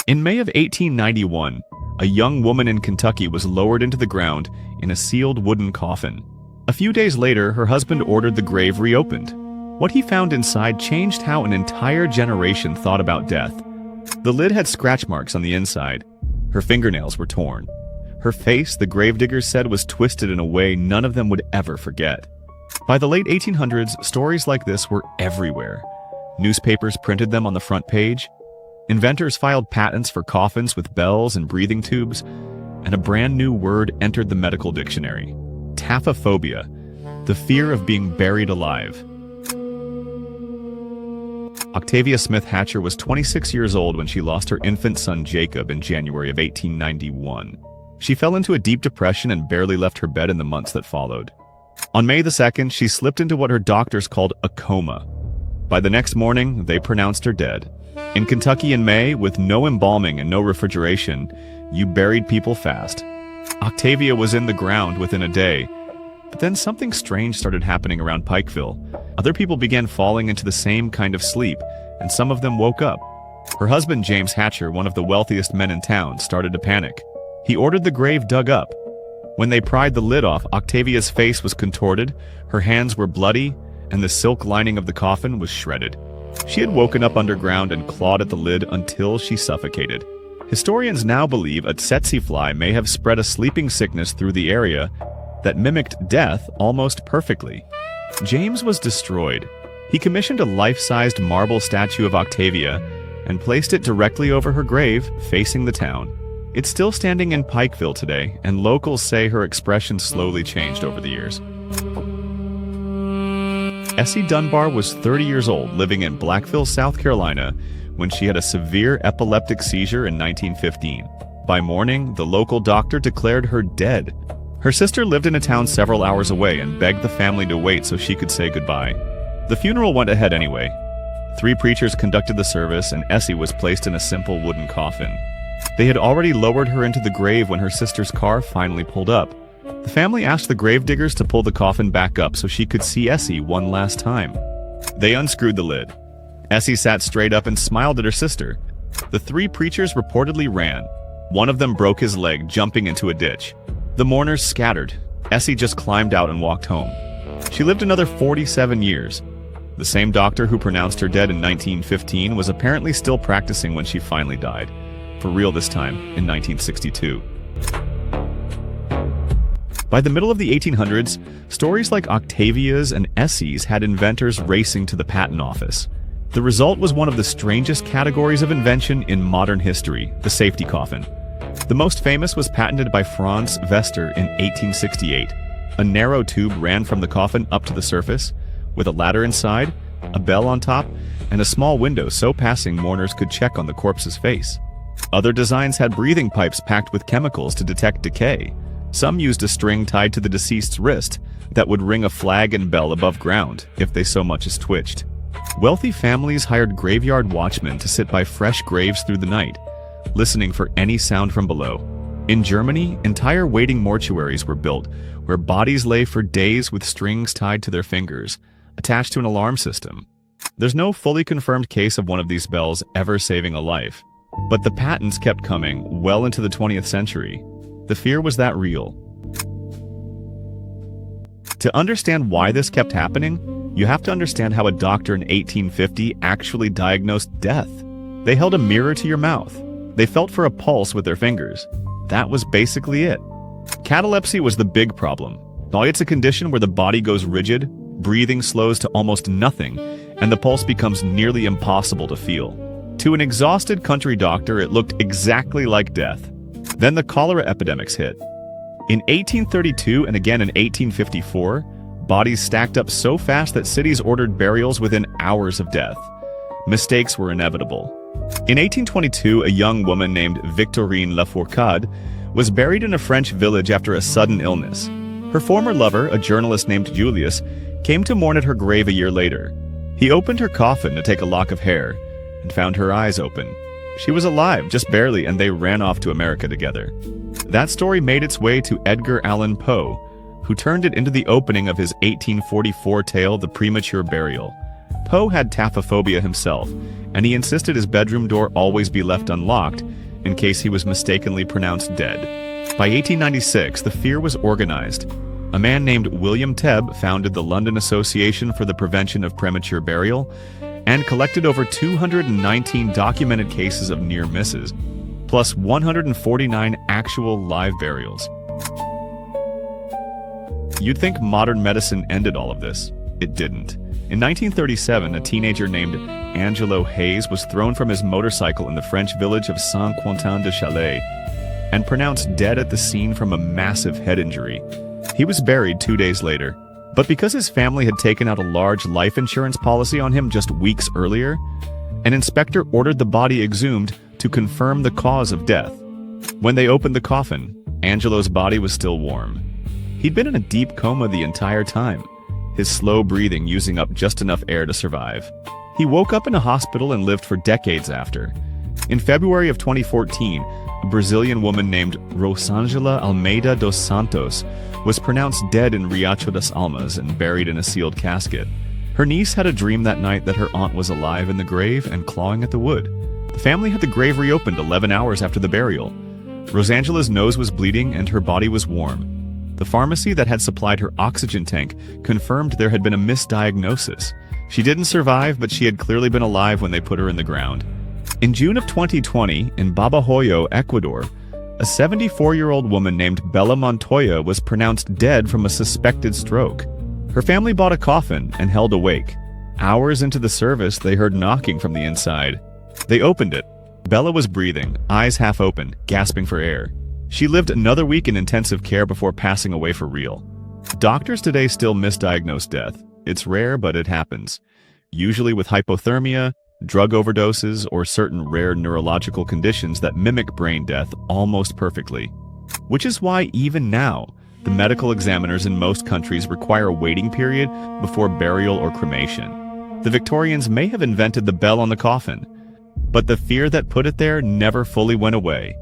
In May of 1891, a young woman in Kentucky was lowered into the ground in a sealed wooden coffin. A few days later, her husband ordered the grave reopened. What he found inside changed how an entire generation thought about death. The lid had scratch marks on the inside. Her fingernails were torn. Her face, the gravediggers said, was twisted in a way none of them would ever forget. By the late 1800s, stories like this were everywhere. Newspapers printed them on the front page. Inventors filed patents for coffins with bells and breathing tubes, and a brand new word entered the medical dictionary: taphophobia, the fear of being buried alive. Octavia Smith Hatcher was 26 years old when she lost her infant son Jacob in January of 1891. She fell into a deep depression and barely left her bed in the months that followed. On May the 2nd, she slipped into what her doctors called a coma. By the next morning, they pronounced her dead. In Kentucky in May, with no embalming and no refrigeration, you buried people fast. Octavia was in the ground within a day, but then something strange started happening around Pikeville. Other people began falling into the same kind of sleep, and some of them woke up. Her husband, James Hatcher, one of the wealthiest men in town, started to panic. He ordered the grave dug up. When they pried the lid off, Octavia's face was contorted, her hands were bloody, and the silk lining of the coffin was shredded. She had woken up underground and clawed at the lid until she suffocated. Historians now believe a tsetse fly may have spread a sleeping sickness through the area that mimicked death almost perfectly. James was destroyed. He commissioned a life-sized marble statue of Octavia and placed it directly over her grave, facing the town. It's still standing in Pikeville today, and locals say her expression slowly changed over the years. Essie Dunbar was 30 years old, living in Blackville, South Carolina, when she had a severe epileptic seizure in 1915. By morning, the local doctor declared her dead. Her sister lived in a town several hours away and begged the family to wait so she could say goodbye. The funeral went ahead anyway. 3 preachers conducted the service, and Essie was placed in a simple wooden coffin. They had already lowered her into the grave when her sister's car finally pulled up. The family asked the gravediggers to pull the coffin back up so she could see Essie one last time. They unscrewed the lid. Essie sat straight up and smiled at her sister. The 3 preachers reportedly ran. One of them broke his leg jumping into a ditch. The mourners scattered. Essie just climbed out and walked home. She lived another 47 years. The same doctor who pronounced her dead in 1915 was apparently still practicing when she finally died. For real this time, in 1962. By the middle of the 1800s, stories like Octavia's and Essie's had inventors racing to the patent office. The result was one of the strangest categories of invention in modern history, the safety coffin. The most famous was patented by Franz Vester in 1868. A narrow tube ran from the coffin up to the surface, with a ladder inside, a bell on top, and a small window so passing mourners could check on the corpse's face. Other designs had breathing pipes packed with chemicals to detect decay. Some used a string tied to the deceased's wrist that would ring a flag and bell above ground if they so much as twitched. Wealthy families hired graveyard watchmen to sit by fresh graves through the night, listening for any sound from below. In Germany, entire waiting mortuaries were built where bodies lay for days with strings tied to their fingers, attached to an alarm system. There's no fully confirmed case of one of these bells ever saving a life. But the patents kept coming well into the 20th century. The fear was that real. To understand why this kept happening, you have to understand how a doctor in 1850 actually diagnosed death. They held a mirror to your mouth. They felt for a pulse with their fingers. That was basically it. Catalepsy was the big problem. It's a condition where the body goes rigid, breathing slows to almost nothing, and the pulse becomes nearly impossible to feel. To an exhausted country doctor, it looked exactly like death. Then the cholera epidemics hit. In 1832 and again in 1854, bodies stacked up so fast that cities ordered burials within hours of death. Mistakes were inevitable. In 1822, a young woman named Victorian was buried in a French village after a sudden illness. Her former lover, a journalist named Julius, came to mourn at her grave a year later. He opened her coffin to take a lock of hair and found her eyes open. She was alive, just barely, and they ran off to America together. That story made its way to Edgar Allan Poe, who turned it into the opening of his 1844 tale, The Premature Burial. Poe had taphophobia himself, and he insisted his bedroom door always be left unlocked in case he was mistakenly pronounced dead. By 1896, the fear was organized. A man named William Tebb founded the London Association for the Prevention of Premature Burial and collected over 219 documented cases of near misses, plus 149 actual live burials. You'd think modern medicine ended all of this. It didn't. In 1937, a teenager named Angelo Hayes was thrown from his motorcycle in the French village of Saint-Quentin-de-Chalais and pronounced dead at the scene from a massive head injury. He was buried 2 days later, but because his family had taken out a large life insurance policy on him just weeks earlier, an inspector ordered the body exhumed to confirm the cause of death. When they opened the coffin, Angelo's body was still warm. He'd been in a deep coma the entire time, his slow breathing using up just enough air to survive. He woke up in a hospital and lived for decades after. In February of 2014, a Brazilian woman named Rosângela Almeida dos Santos was pronounced dead in Riacho das Almas and buried in a sealed casket. Her niece had a dream that night that her aunt was alive in the grave and clawing at the wood. The family had the grave reopened 11 hours after the burial. Rosângela's nose was bleeding and her body was warm. The pharmacy that had supplied her oxygen tank confirmed there had been a misdiagnosis. She didn't survive, but she had clearly been alive when they put her in the ground. In June of 2020, in Babahoyo, Ecuador, a 74-year-old woman named Bella Montoya was pronounced dead from a suspected stroke. Her family bought a coffin and held a wake. Hours into the service, they heard knocking from the inside. They opened it. Bella was breathing, eyes half open, gasping for air. She lived another week in intensive care before passing away for real. Doctors today still misdiagnose death. It's rare, but it happens. Usually with hypothermia, drug overdoses, or certain rare neurological conditions that mimic brain death almost perfectly. Which is why even now, the medical examiners in most countries require a waiting period before burial or cremation. The Victorians may have invented the bell on the coffin, but the fear that put it there never fully went away.